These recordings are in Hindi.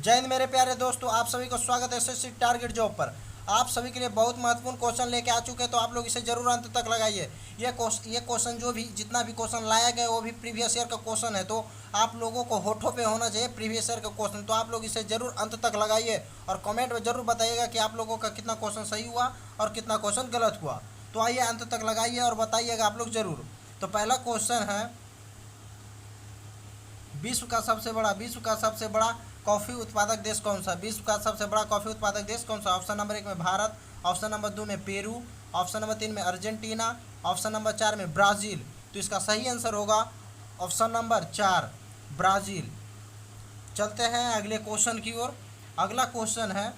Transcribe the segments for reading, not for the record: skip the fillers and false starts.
जय हिंद मेरे प्यारे दोस्तों, आप सभी को स्वागत है एसएससी टारगेट जॉब पर। आप सभी के लिए बहुत महत्वपूर्ण क्वेश्चन लेके आ चुके हैं, तो आप लोग इसे जरूर अंत तक लगाइए। ये क्वेश्चन जो भी जितना भी क्वेश्चन लाया गया वो भी प्रीवियस ईयर का क्वेश्चन है, तो आप लोगों को होठों पे होना चाहिए प्रीवियस ईयर का क्वेश्चन। तो आप लोग इसे जरूर अंत तक लगाइए और कमेंट में जरूर बताइएगा कि आप लोगों का कितना क्वेश्चन सही हुआ और कितना क्वेश्चन गलत हुआ। तो आइए अंत तक लगाइए और बताइएगा आप लोग जरूर। तो पहला क्वेश्चन है, विश्व का सबसे बड़ा कॉफी उत्पादक देश कौन सा? विश्व का सबसे बड़ा कॉफी उत्पादक देश कौन सा? ऑप्शन नंबर 1 में भारत, ऑप्शन नंबर 2 में पेरू, ऑप्शन नंबर 3 में अर्जेंटीना, ऑप्शन नंबर 4 में ब्राज़ील। तो इसका सही आंसर होगा ऑप्शन नंबर 4, ब्राज़ील। चलते हैं अगले क्वेश्चन की ओर। अगला क्वेश्चन है,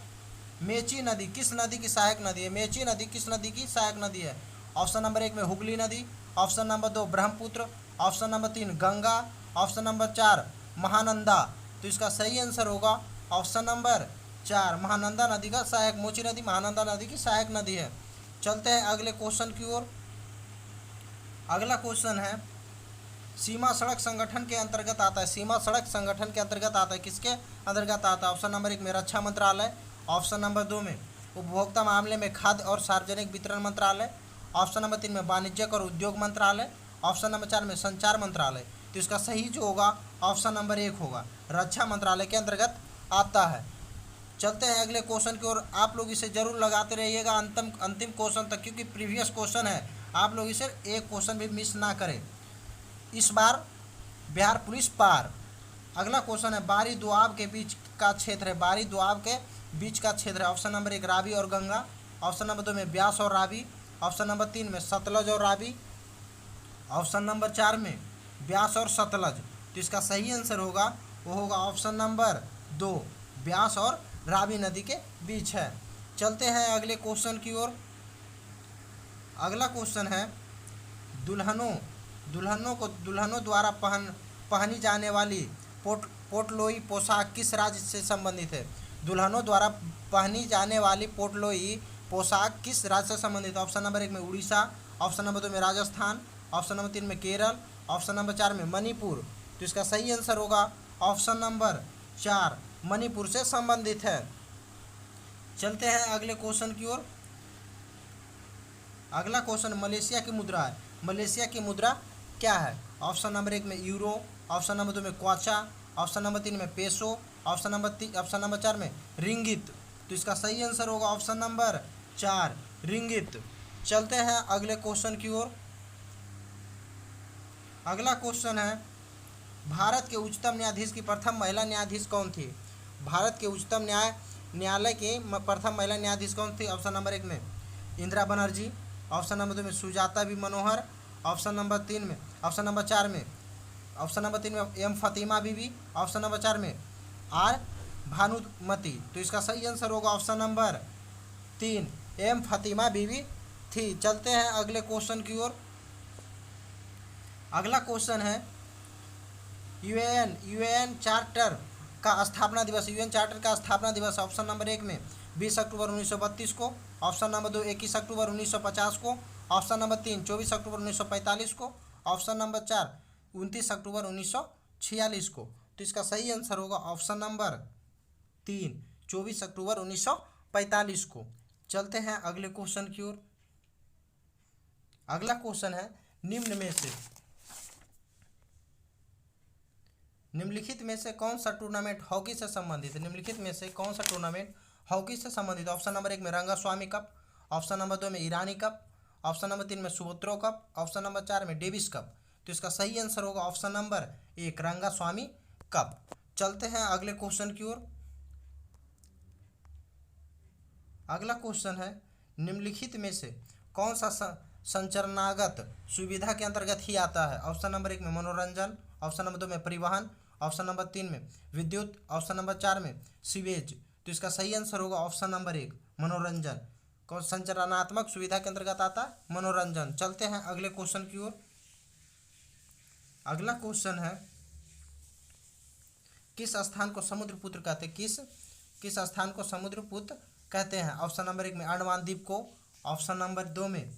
मेची नदी किस नदी की सहायक नदी है? मेची नदी किस नदी की सहायक नदी है? ऑप्शन नंबर 1 में हुगली नदी, option number 2 Brahmaputra, option number 3 Ganga, option number 4 Mahananda. तो इसका सही आंसर होगा ऑप्शन नंबर 4, महानंदा नदी का सहायक। मोची नदी महानंदा नदी की सहायक नदी है। चलते हैं अगले क्वेश्चन की ओर। अगला क्वेश्चन है, सीमा सड़क संगठन के अंतर्गत आता है। सीमा सड़क संगठन के अंतर्गत आता है, किसके अंतर्गत आता है? ऑप्शन नंबर 1 में रक्षा मंत्रालय, ऑप्शन नंबर 2 में उपभोक्ता मामले में खाद्य और सार्वजनिक वितरण मंत्रालय, ऑप्शन नंबर 3 में वाणिज्यिक और उद्योग मंत्रालय, ऑप्शन नंबर 4 में संचार मंत्रालय। तो इसका सही जो होगा ऑप्शन नंबर 1 होगा, रक्षा मंत्रालय के अंतर्गत आता है। चलते हैं अगले क्वेश्चन की ओर। आप लोग इसे जरूर लगाते रहिएगा अंतिम क्वेश्चन तक, क्योंकि प्रीवियस क्वेश्चन है। आप लोग इसे एक क्वेश्चन भी मिस ना करें। इस बार बिहार पुलिस पार। अगला क्वेश्चन है, बारी दोआब के बीच का क्षेत्र है। बारी दोआब के बीच का क्षेत्र है। ऑप्शन नंबर 1 रावी और गंगा, ऑप्शन नंबर 2 में ब्यास और रावी, ऑप्शन नंबर 3 में सतलज और रावी, ऑप्शन नंबर 4 में ब्यास और सतलज। तो इसका सही आंसर होगा वो होगा ऑप्शन नंबर 2, ब्यास और रावी नदी के बीच है। चलते हैं अगले क्वेश्चन की ओर। अगला क्वेश्चन है, दुल्हनों द्वारा पहनी जाने वाली पोटलोई पोशाक किस राज्य से संबंधित है? दुल्हनों द्वारा पहनी जाने वाली पोटलोई पोशाक किस राज्य से संबंधित है? ऑप्शन नंबर 1 में उड़ीसा, ऑप्शन नंबर 2 में राजस्थान, ऑप्शन नंबर 3 में केरल, ऑप्शन नंबर 4 में मणिपुर। तो इसका सही आंसर होगा ऑप्शन नंबर 4, मणिपुर से संबंधित है। चलते हैं अगले क्वेश्चन की ओर। अगला क्वेश्चन मलेशिया की मुद्रा है। मलेशिया की मुद्रा क्या है? ऑप्शन नंबर 1 में यूरो, ऑप्शन नंबर 2 में क्वाचा, ऑप्शन नंबर 3 में पेसो, ऑप्शन नंबर 4 में रिंगित। तो इसका सही आंसर होगा ऑप्शन नंबर 4, रिंगित। चलते हैं अगले क्वेश्चन की ओर। अगला क्वेश्चन है, भारत के उच्चतम न्यायाधीश की प्रथम महिला न्यायाधीश कौन थी? भारत के उच्चतम न्यायालय की प्रथम महिला न्यायाधीश कौन थी? ऑप्शन नंबर 1 में इंदिरा बनर्जी, ऑप्शन नंबर 2 में सुजाता बी मनोहर, ऑप्शन नंबर 4 में एम फतिमा बीबी, ऑप्शन नंबर 4 में आर भानुमति। तो इसका सही आंसर होगा ऑप्शन नंबर 3, एम फतिमा बीबी थी। चलते हैं अगले क्वेश्चन की ओर। अगला क्वेश्चन है, यूएन चार्टर का स्थापना दिवस। यूएन चार्टर का स्थापना दिवस ऑप्शन नंबर 1 में 20 अक्टूबर 1932 को, ऑप्शन नंबर 2 21 अक्टूबर 1950 को, ऑप्शन नंबर 3 24 अक्टूबर 1945 को, ऑप्शन नंबर 4 29 अक्टूबर 1946 को। तो इसका सही आंसर होगा ऑप्शन नंबर 3, 24 अक्टूबर 1945 को। चलते हैं अगले क्वेश्चन की ओर। अगला क्वेश्चन है, निम्नलिखित में से कौन सा टूर्नामेंट हॉकी से संबंधित है? निम्नलिखित में से कौन सा टूर्नामेंट हॉकी से संबंधित? ऑप्शन नंबर 1 में रंगास्वामी कप, ऑप्शन नंबर 2 में ईरानी कप, ऑप्शन नंबर 3 में सुब्रोतो कप, ऑप्शन नंबर 4 में डेविस कप। तो इसका सही आंसर होगा ऑप्शन नंबर 1, रंगास्वामी कप। चलते हैं अगले क्वेश्चन की ओर। अगला क्वेश्चन है, निम्नलिखित में से कौन सा संचरनागत सुविधा के अंतर्गत ही आता है? ऑप्शन नंबर 1 में मनोरंजन, ऑप्शन नंबर 2 में परिवहन, ऑप्शन नंबर 3 में विद्युत, ऑप्शन नंबर 4 में सीवेज। तो इसका सही आंसर होगा ऑप्शन नंबर 1, मनोरंजन। कौन संचरणात्मक सुविधा के अंतर्गत आता है? मनोरंजन। चलते हैं अगले क्वेश्चन की ओर। अगला क्वेश्चन है, किस स्थान को समुद्रपुत्र कहते हैं? किस स्थान को समुद्रपुत्र कहते हैं? ऑप्शन नंबर 1 में अंडमान द्वीप को, ऑप्शन नंबर 2 में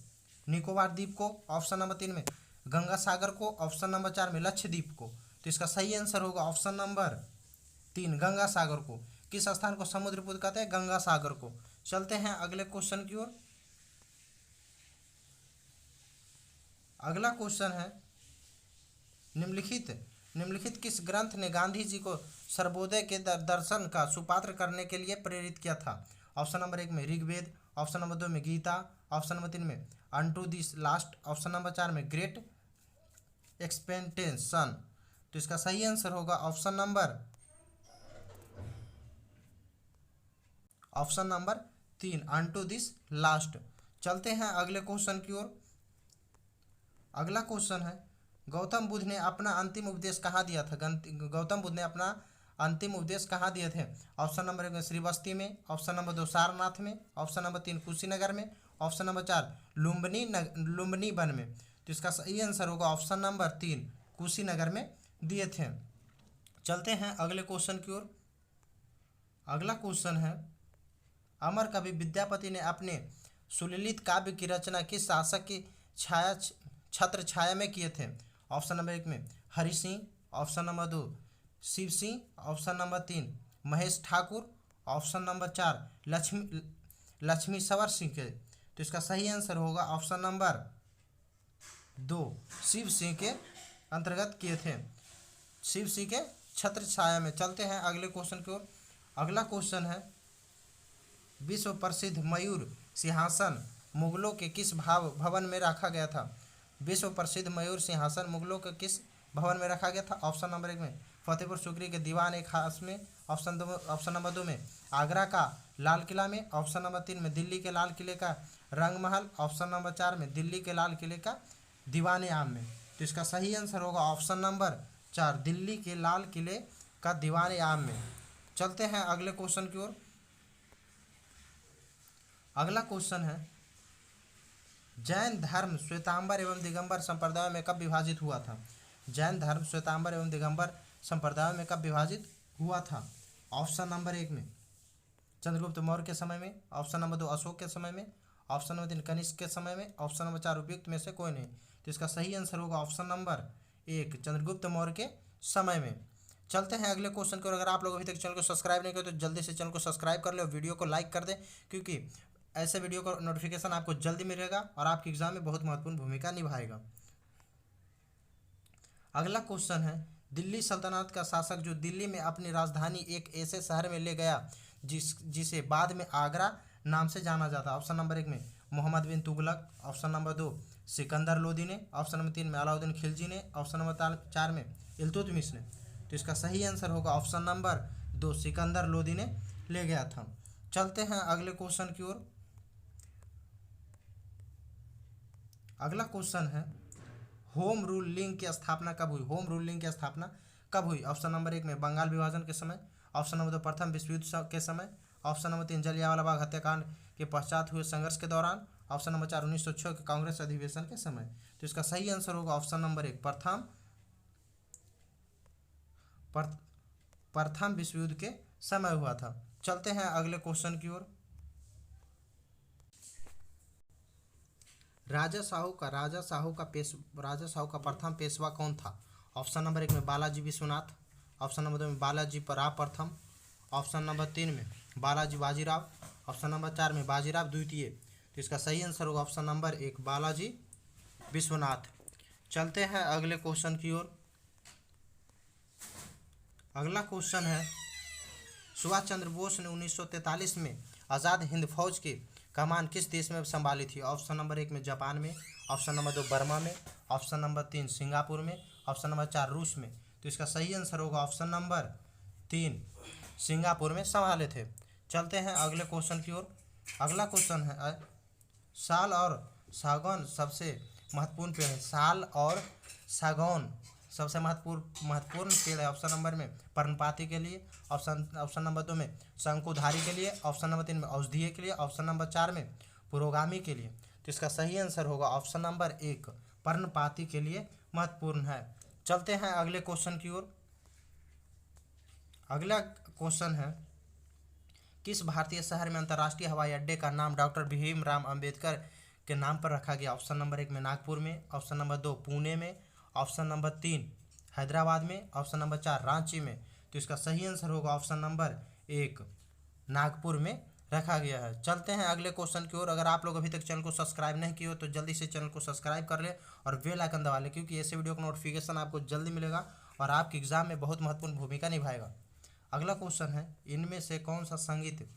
निकोबार द्वीप को, ऑप्शन नंबर 3 में गंगा सागर को, ऑप्शन नंबर 4 में लक्षद्वीप को। तो इसका सही आंसर होगा ऑप्शन नंबर 3, गंगा सागर को। किस स्थान को समुद्र पुत्र कहते हैं? गंगा सागर को। चलते हैं अगले क्वेश्चन की ओर। अगला क्वेश्चन है, निम्नलिखित किस ग्रंथ ने गांधी जी को सर्वोदय के दर्शन का सुपात्र करने के लिए प्रेरित किया था? ऑप्शन नंबर 1 में ऋग्वेद, ऑप्शन नंबर 2 में गीता, ऑप्शन नंबर 3 में unto this last, option number 4 में ग्रेट एक्सपेंटेशन। तो इसका सही आंसर होगा option number 3 unto this last. चलते हैं अगले क्वेश्चन की ओर। अगला क्वेश्चन है, गौतम बुद्ध ने अपना अंतिम उपदेश कहाँ दिया था? गौतम बुद्ध ने अपना अंतिम उपदेश कहाँ दिए थे? ऑप्शन नंबर 1 में श्रीवस्ती में, ऑप्शन नंबर 2 सारनाथ में, ऑप्शन नंबर 3 कुशीनगर में, ऑप्शन नंबर 4 लुम्बिनी वन में। तो इसका सही आंसर होगा ऑप्शन नंबर 3 कुशीनगर में दिए थे। चलते हैं अगले क्वेश्चन की ओर। अगला क्वेश्चन है, अमर कवि विद्यापति ने अपने सुललित काव्य की रचना किस शासक की छत्र छाया में किए थे? ऑप्शन नंबर 1 में Hari Singh, option number 2 Shiv Singh, option number 3 Mahesh Thakur, option number 4 Lakshmi Sawar Singh के। तो इसका सही आंसर होगा ऑप्शन नंबर 2 शिव सिंह के अंतर्गत किए थे, शिव सिंह के छत्र छाया में। चलते हैं अगले क्वेश्चन की ओर। अगला क्वेश्चन है, विश्व प्रसिद्ध मयूर सिंहासन मुगलों के किस भवन में रखा गया था? विश्व प्रसिद्ध मयूर सिंहासन मुगलों के किस भवन में रखा गया था? ऑप्शन नंबर 1 में फतेहपुर सीकरी के दीवान खास में, ऑप्शन नंबर 2 में आगरा का लाल किला में, ऑप्शन नंबर 3 में दिल्ली के लाल किले का रंग महल, ऑप्शन नंबर 4 में दिल्ली के लाल किले का दीवान आम में। तो इसका सही आंसर होगा ऑप्शन नंबर 4 दिल्ली के लाल किले का दीवान आम में। चलते हैं अगले क्वेश्चन की ओर। अगला क्वेश्चन है, जैन धर्म श्वेतांबर एवं दिगंबर संप्रदाय में कब विभाजित हुआ था? जैन धर्म श्वेतांबर एवं दिगंबर संप्रदाय में कब विभाजित हुआ था? ऑप्शन नंबर 1 में चंद्रगुप्त मौर्य के समय में, ऑप्शन नंबर 2 अशोक के समय में, ऑप्शन नंबर 3 कनिष्क के समय में, ऑप्शन नंबर 4 उपयुक्त में से कोई नहीं। तो इसका सही आंसर होगा ऑप्शन नंबर 1 चंद्रगुप्त मौर्य के समय में। चलते हैं अगले क्वेश्चन की ओर। अगर आप लोग अभी तक चैनल को सब्सक्राइब नहीं करें तो जल्दी से चैनल को सब्सक्राइब कर ले और वीडियो को लाइक कर दें, क्योंकि ऐसे वीडियो का नोटिफिकेशन आपको जल्दी मिलेगा और आपके एग्जाम में बहुत महत्वपूर्ण भूमिका निभाएगा। अगला क्वेश्चन है, दिल्ली सल्तनत का शासक जो दिल्ली में अपनी राजधानी एक ऐसे शहर में ले गया जिसे बाद में आगरा नाम से जाना जाता? ऑप्शन नंबर 1 में मोहम्मद बिन तुगलक, ऑप्शन नंबर 2 सिकंदर लोदी ने, ऑप्शन नंबर 3 में अलाउद्दीन खिलजी ने, ऑप्शन नंबर 4 में इल्तुतमिश ने। तो इसका सही आंसर होगा ऑप्शन नंबर 2 सिकंदर लोदी ने ले गया था। चलते हैं अगले क्वेश्चन की ओर। अगला क्वेश्चन है, होम रूल लीग की स्थापना कब हुई? होम रूल लीग की स्थापना कब हुई? ऑप्शन नंबर 1 में बंगाल विभाजन के समय, ऑप्शन नंबर 2 प्रथम विश्व युद्ध के समय, ऑप्शन नंबर 3 जलियांवाला बाग हत्याकांड के पश्चात हुए संघर्ष के दौरान, ऑप्शन नंबर 4 1906 के कांग्रेस अधिवेशन के समय। तो इसका सही आंसर होगा ऑप्शन नंबर 1 प्रथम विश्व युद्ध के समय हुआ था। चलते हैं अगले क्वेश्चन की ओर। राजा साहू का प्रथम पेशवा कौन था? ऑप्शन नंबर 1 में बालाजी विश्वनाथ, ऑप्शन नंबर 2 में बालाजी पराव प्रथम, ऑप्शन नंबर 3 में बालाजी बाजीराव, ऑप्शन नंबर 4 में बाजीराव द्वितीय। तो इसका सही आंसर होगा ऑप्शन नंबर 1 बालाजी विश्वनाथ। चलते हैं अगले क्वेश्चन की ओर। अगला क्वेश्चन है, सुभाष चंद्र बोस ने 1943 में आज़ाद हिंद फौज की कमान किस देश में संभाली थी? ऑप्शन नंबर 1 में जापान में, ऑप्शन नंबर 2 बर्मा में, ऑप्शन नंबर 3 सिंगापुर में, ऑप्शन नंबर 4 रूस में। तो इसका सही आंसर होगा ऑप्शन नंबर 3 सिंगापुर में संभाले थे। चलते हैं अगले क्वेश्चन की ओर। अगला क्वेश्चन है, साल और सागौन सबसे महत्वपूर्ण पेड़ है। साल और सागौन सबसे महत्वपूर्ण पेड़ है। ऑप्शन नंबर में पर्णपाती के लिए, ऑप्शन नंबर 2 में शंकुधारी के लिए, ऑप्शन नंबर 3 में औषधीय के लिए, ऑप्शन नंबर 4 में पुरोगामी के लिए। तो इसका सही आंसर होगा ऑप्शन नंबर 1 पर्णपाती के लिए महत्वपूर्ण है। चलते हैं अगले क्वेश्चन की ओर। अगला क्वेश्चन है, किस भारतीय शहर में अंतर्राष्ट्रीय हवाई अड्डे का नाम डॉक्टर भीमराव अंबेडकर के नाम पर रखा गया? ऑप्शन नंबर 1 में नागपुर में, ऑप्शन नंबर 2 पुणे में, ऑप्शन नंबर 3 हैदराबाद में, ऑप्शन नंबर 4 रांची में। तो इसका सही आंसर होगा ऑप्शन नंबर 1 नागपुर में रखा गया है। चलते हैं अगले क्वेश्चन की ओर। अगर आप लोग अभी तक चैनल को सब्सक्राइब नहीं किए हो तो जल्दी से चैनल को सब्सक्राइब कर ले और बेल आइकन दबा ले, क्योंकि ऐसे वीडियो का नोटिफिकेशन आपको जल्दी मिलेगा और आपके एग्जाम में बहुत महत्वपूर्ण भूमिका निभाएगा। अगला क्वेश्चन है, इनमें से कौन सा संगीत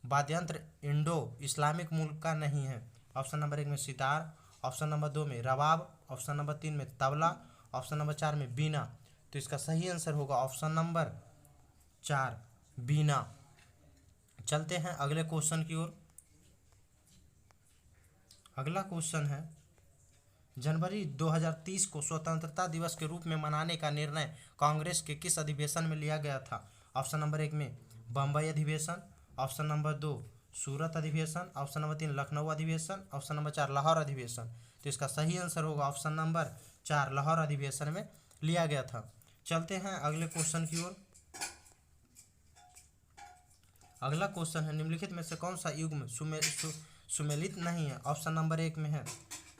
वाद्यंत्र इंडो इस्लामिक मूल का नहीं है? ऑप्शन नंबर 1 में सितार, ऑप्शन नंबर 2 में रबाब, ऑप्शन नंबर 3 में तबला, ऑप्शन नंबर 4 में बीना। तो इसका सही आंसर होगा ऑप्शन नंबर 4 बीना। चलते हैं अगले क्वेश्चन की ओर। अगला क्वेश्चन है, जनवरी 2030 को स्वतंत्रता दिवस के रूप में मनाने का निर्णय कांग्रेस के किस अधिवेशन में लिया गया था? ऑप्शन नंबर 1 में बम्बई अधिवेशन, ऑप्शन नंबर 2 सूरत अधिवेशन, ऑप्शन नंबर 3 लखनऊ अधिवेशन, ऑप्शन नंबर 4 लाहौर अधिवेशन। तो इसका सही आंसर होगा ऑप्शन नंबर 4 लाहौर अधिवेशन में लिया गया था। चलते हैं अगले क्वेश्चन की ओर। अगला क्वेश्चन है, निम्नलिखित में से कौन सा युग्म सुमेलित नहीं है? ऑप्शन नंबर 1 में है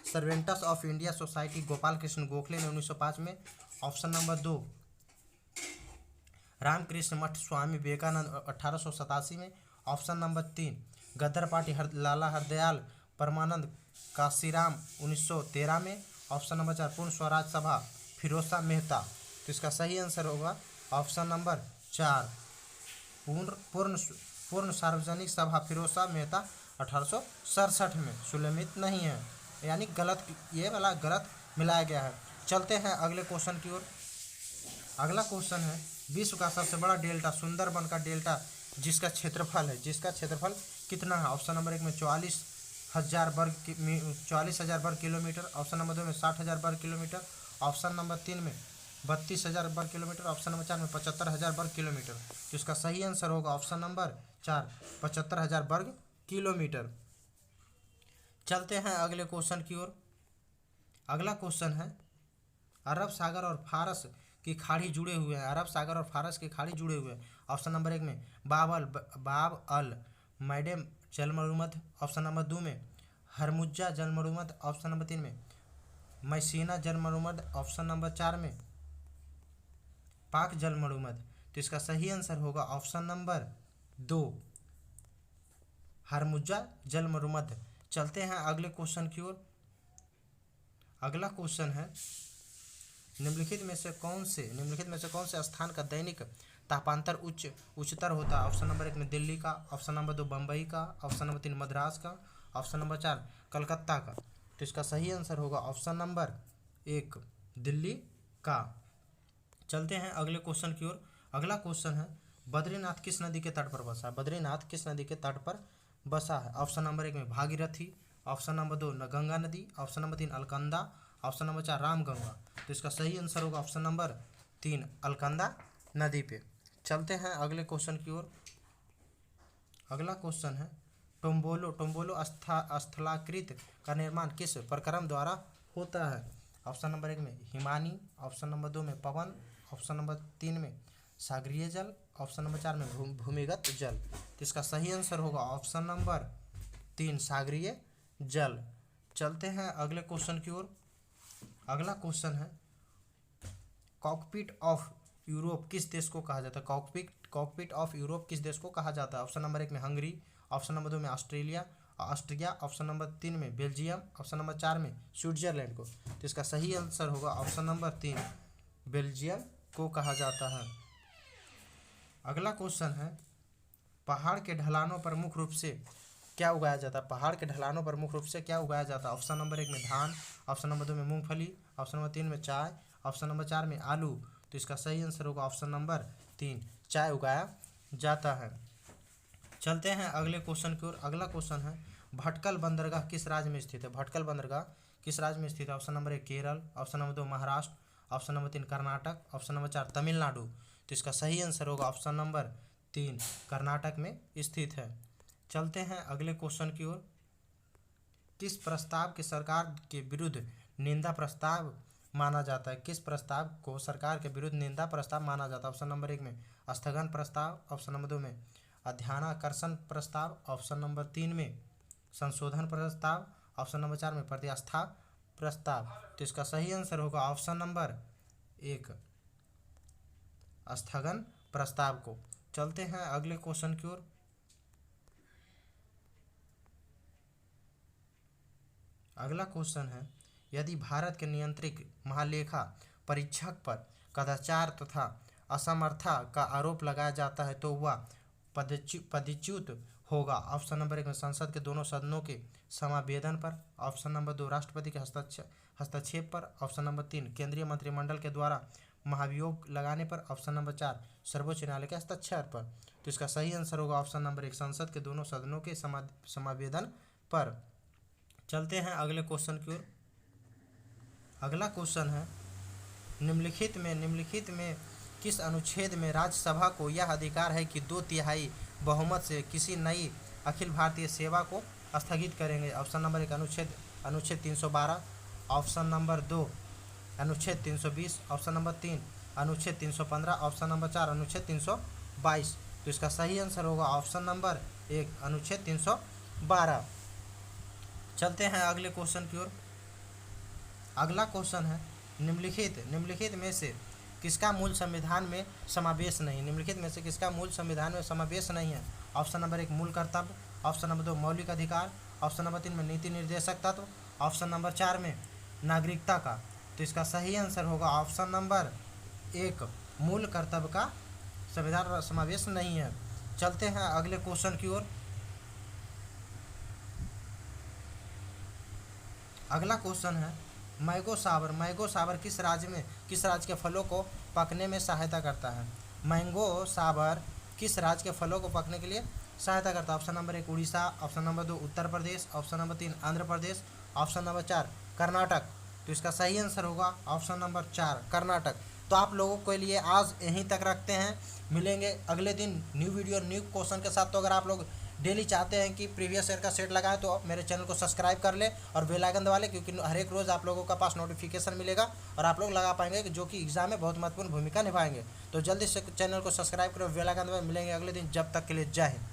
servants of India society Gopal Krishna Gokhale ने 1905 में, ऑप्शन नंबर 2 रामकृष्ण मठ स्वामी विवेकानंद 1887 में, ऑप्शन नंबर 3 गदर पार्टी लाला हरदयाल परमानंद काशीराम 1913 में, ऑप्शन नंबर 4 पूर्ण स्वराज सभा फिरोज शाह मेहता। तो इसका सही आंसर होगा ऑप्शन नंबर 4 पूर्ण सार्वजनिक सभा फिरोज शाह मेहता 1867 में। सुमेलित नहीं है, यानी गलत, ये वाला गलत मिलाया गया है। चलते हैं अगले क्वेश्चन की ओर। अगला क्वेश्चन है, विश्व का सबसे बड़ा डेल्टा सुंदरबन का डेल्टा जिसका क्षेत्रफल कितना है? ऑप्शन नंबर 1 में 44,000 वर्ग किलोमीटर, ऑप्शन नंबर 2 में 60,000 वर्ग किलोमीटर, ऑप्शन नंबर 3 में 32,000 वर्ग किलोमीटर, ऑप्शन नंबर 4 में 75,000 वर्ग किलोमीटर। तो इसका सही आंसर होगा ऑप्शन नंबर 4 75,000 वर्ग किलोमीटर। चलते हैं अगले क्वेश्चन की ओर। अगला क्वेश्चन है, अरब सागर और फारस की खाड़ी जुड़े हुए हैं। अरब सागर और फारस की खाड़ी जुड़े हुए हैं। ऑप्शन नंबर 1 में बाब अल मैडम जलमरुमध, ऑप्शन नंबर 2 में हरमुज्जा जलमरुमध, ऑप्शन नंबर 3 में मैसीना जलमरुमध, ऑप्शन नंबर 4 में पाक जलमरुमध। तो इसका सही आंसर होगा ऑप्शन नंबर 2 हरमुज्जा जलमरुमध। चलते हैं अगले क्वेश्चन की ओर। अगला क्वेश्चन है, निम्नलिखित में से कौन से स्थान का दैनिक तापांतर उच्चतर होता है? ऑप्शन नंबर 1 में दिल्ली का, ऑप्शन नंबर 2 बम्बई का, ऑप्शन नंबर 3 मद्रास का, ऑप्शन नंबर 4 कलकत्ता का। तो इसका सही आंसर होगा ऑप्शन नंबर 1 दिल्ली का। चलते हैं अगले क्वेश्चन की ओर। अगला क्वेश्चन है, बद्रीनाथ किस नदी के तट पर बसा है? बद्रीनाथ किस नदी के तट पर बसा है? ऑप्शन नंबर 1 में भागीरथी, ऑप्शन नंबर 2 गंगा नदी, option number 3 Alaknanda, option number 4 Ramganga. तो इसका सही आंसर होगा ऑप्शन नंबर 3 अलकनंदा नदी पे। चलते हैं अगले क्वेश्चन की ओर। अगला क्वेश्चन है, टोम्बोलो स्थलाकृत का निर्माण किस प्रक्रम द्वारा होता है? ऑप्शन नंबर 1 में हिमानी, ऑप्शन नंबर 2 में पवन, ऑप्शन नंबर 3 में सागरीय जल, ऑप्शन नंबर 4 में भूमिगत जल। तो इसका सही आंसर होगा ऑप्शन नंबर 3 सागरीय जल। चलते हैं अगले क्वेश्चन की ओर। अगला क्वेश्चन है, कॉकपिट ऑफ यूरोप किस देश को कहा जाता है? कॉकपिट ऑफ यूरोप किस देश को कहा जाता है? ऑप्शन नंबर 1 में हंगरी, ऑप्शन नंबर 2 में ऑस्ट्रिया, ऑप्शन नंबर 3 में बेल्जियम, ऑप्शन नंबर 4 में स्विट्जरलैंड को। तो इसका सही आंसर होगा ऑप्शन नंबर 3 बेल्जियम को कहा जाता है। अगला क्वेश्चन है, पहाड़ के ढलानों पर मुख्य रूप से क्या उगाया जाता है? पहाड़ के ढलानों पर मुख्य रूप से क्या उगाया जाता है? ऑप्शन नंबर 1 में धान, ऑप्शन नंबर 2 में मूंगफली, ऑप्शन नंबर 3 में चाय, ऑप्शन नंबर 4 में आलू। तो इसका सही आंसर होगा ऑप्शन नंबर 3 चाय उगाया जाता है। चलते हैं अगले क्वेश्चन की ओर। अगला क्वेश्चन है, भटकल बंदरगाह किस राज्य में स्थित है? भटकल बंदरगाह किस राज्य में स्थित है? Option number 1 Kerala, option number 2 Maharashtra, option number 3 Karnataka, option number 4 Tamil Nadu. तो इसका सही आंसर होगा ऑप्शन नंबर 3 कर्नाटक में स्थित है। चलते हैं अगले क्वेश्चन की ओर। किस प्रस्ताव के सरकार के विरुद्ध निंदा प्रस्ताव माना जाता है? किस प्रस्ताव को सरकार के विरुद्ध निंदा प्रस्ताव माना जाता है? ऑप्शन नंबर 1 में स्थगन प्रस्ताव, ऑप्शन नंबर 2 में अध्यानाकर्षण प्रस्ताव, ऑप्शन नंबर 3 में संशोधन प्रस्ताव, ऑप्शन नंबर 4 में प्रतिष्ठा प्रस्ताव। तो इसका सही आंसर होगा ऑप्शन नंबर 1 स्थगन प्रस्ताव को चलते हैं अगले क्वेश्चन की ओर। अगला क्वेश्चन है, यदि भारत के नियंत्रक महालेखा परीक्षक पर कदाचार तथा असमर्था का आरोप लगाया जाता है तो वह पदच्युत होगा। ऑप्शन नंबर 1 में संसद के दोनों सदनों के समावेदन पर। ऑप्शन नंबर 2 राष्ट्रपति के हस्तक्षेप पर। ऑप्शन नंबर 3 केंद्रीय मंत्रिमंडल के द्वारा महाभियोग लगाने पर। ऑप्शन नंबर 4 सर्वोच्च न्यायालय के हस्तक्षेप पर। तो इसका सही आंसर होगा ऑप्शन नंबर 1 संसद के दोनों सदनों के समावेदन पर। चलते हैं अगले क्वेश्चन की ओर। अगला क्वेश्चन है, निम्नलिखित में किस अनुच्छेद में राज्यसभा को यह अधिकार है कि 2/3 बहुमत से किसी नई अखिल भारतीय सेवा को स्थगित करेंगे। ऑप्शन नंबर 1 अनुच्छेद 312। ऑप्शन नंबर 2 अनुच्छेद 320। ऑप्शन नंबर 3 अनुच्छेद 315। ऑप्शन नंबर 4 अनुच्छेद 322। तो इसका सही आंसर होगा ऑप्शन नंबर 1 अनुच्छेद 312। चलते हैं अगले क्वेश्चन की ओर। अगला क्वेश्चन है, निम्नलिखित में से किसका मूल संविधान में समावेश नहीं। निम्नलिखित में से किसका मूल संविधान में समावेश नहीं है। ऑप्शन नंबर 1 मूल कर्तव्य। ऑप्शन नंबर 2 मौलिक अधिकार। ऑप्शन नंबर 3 में नीति निर्देशक तत्व। ऑप्शन नंबर 4 में नागरिकता का। तो इसका सही आंसर होगा ऑप्शन नंबर 1 मूल कर्तव्य का संविधान समावेश नहीं है। चलते हैं अगले क्वेश्चन की ओर। अगला क्वेश्चन है, मैंगो साबर किस राज्य के फलों को पकने में सहायता करता है। मैंगो साबर किस राज्य के फलों को पकने के लिए सहायता करता है। Option number 1 Orissa. Option number 2 Uttar Pradesh. Option number 3 Andhra Pradesh. Option number 4 Karnataka. तो इसका सही आंसर होगा ऑप्शन नंबर 4 कर्नाटक। तो आप लोगों के लिए आज यहीं तक रखते हैं, मिलेंगे अगले दिन न्यू वीडियो न्यू क्वेश्चन के साथ। तो अगर आप लोग डेली चाहते हैं कि प्रीवियस ईयर का सेट लगाएं तो मेरे चैनल को सब्सक्राइब कर ले और बेल आइकन दबा ले, क्योंकि हर एक रोज़ आप लोगों का पास नोटिफिकेशन मिलेगा और आप लोग लगा पाएंगे जो कि एग्जाम में बहुत महत्वपूर्ण भूमिका निभाएंगे। तो जल्दी से चैनल को सब्सक्राइब करो, बेल आइकन दबाएं। मिलेंगे अगले दिन, जब तक के लिए जय हिंद।